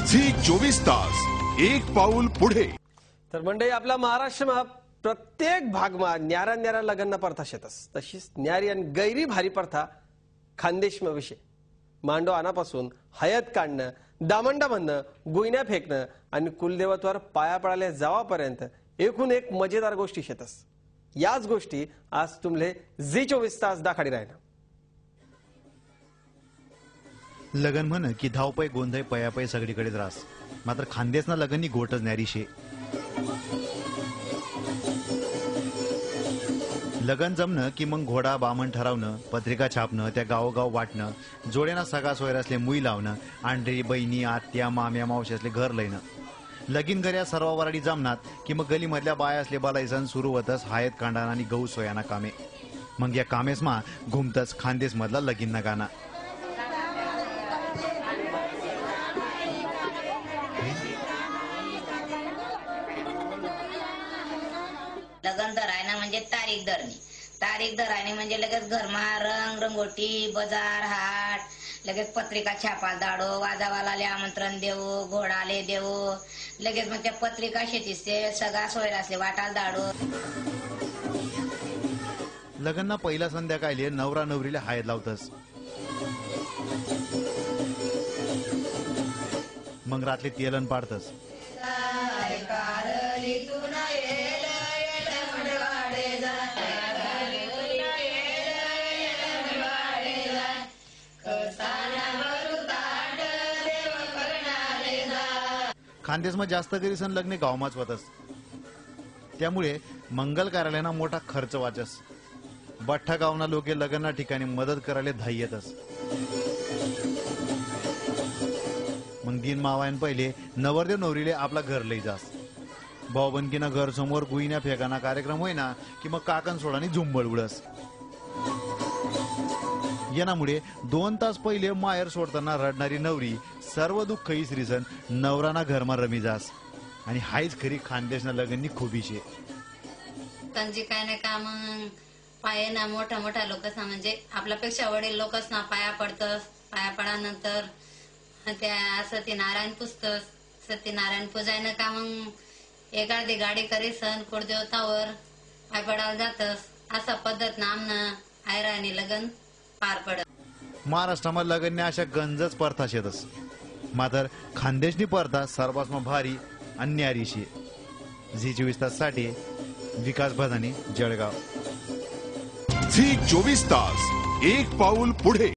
Zee 24 तास एक पाऊल पुढे। तर मंडळी आपला महाराष्ट्रमा प्रत्येक भागमा न्यारा न्यारा लग्न प्रथा शेतस तशीच न्यारी आणि गैरी भारी प्रथा खानदेशमा विषय मांडो आनापासून हयत काढणं दामंडा म्हणणं गुईन्या फेकणं आणि कुलदेवत्वावर पाया पडायला जावापर्यंत एकूण एक मजेदार गोष्टी शेतस। याच गोष्टी आज तुम्हाला झी 24 तास दाखाडी राहणार। लगन म्हण की धावपय गोंधळ पयापय सगळीकडे रास मात्र खानदेशना लगननी गोटच न्यारी शे। लगन जमणं की मग घोडा बामण ठरवणं पत्रिका छापणं त्या गावोगाव वाटणं जोड्यांना सगळा सोयर असले मुई लावणं आंढरी बहिणी आत्या माम्या मावशी असले घर लयणं लगीन घऱ्या सर्व वराडी जमनात की मग गलीमधल्या बाया असले बालायसन सुरू होतच हायत कांडाना आणि गहू सोयाना कामे मग या कामेसमा घुमतच खानदेश मधला लगीन ना गाणं। लगन धरायना म्हणजे तारीख धरायने म्हणजे लगेच घरमा रंग रंगोटी बाजार हाट लगेच पत्रिका छापा दाडो वाजावालाले आमंत्रण देऊ घोडाले देऊ लगेच मग त्या पत्रिका शेतीचे सगळा सोयर असले वाटाल दाडो। लगनना पहिला संध्याकाळी नवरा नवरीला हायद लावतस मग रात्री तेलन पाडतस खानदेशमा जास्त करीसन लग्ने गावमाच होतस त्यामुळे मंगल कार्यालयाना मोठा खर्च वाचस बठ्ठा गावना लोके लग्ना ठिकाणी मदत करायला धाई येतस मग दिन मावायन पहिले नवरदेव नवरीले आपला घर लई जास भाऊबंदकीना घर समोर गुईन्या फेकाना कार्यक्रम होईना की मग काकण सोडानी झुंबळ उडस यामुळे 2 तास पहिले माहेर सोडताना रडणारी नवरी सर्व दुःख इसरीसन नवराना घरमा रमी जास आणि हायच खरी खानदेशना लगननी खुबी शे। त्यांची काय नाही का मग पाय ना मोठा मोठा लोकसना म्हणजे आपल्यापेक्षा वडील लोकसना पाया पडतस पाया पडानंतर त्या सत्यनारायण पुजतस सत्यनारायण पूजायनं का मग एक अर्धी गाडी करीसन कुळदेवतावर पाय पडायला जातस असा पद्धत नामनं आयराणी लगन पार पडत। महाराष्ट्रामा लगनने अशा गंजच प्रथा शेतस मात्र खानदेशनी प्रथा सर्वात भारी आणि न्यारी शे। झी 24 तास साठी विकास भदानी जळगाव। झी 24 तास एक पाऊल पुढे।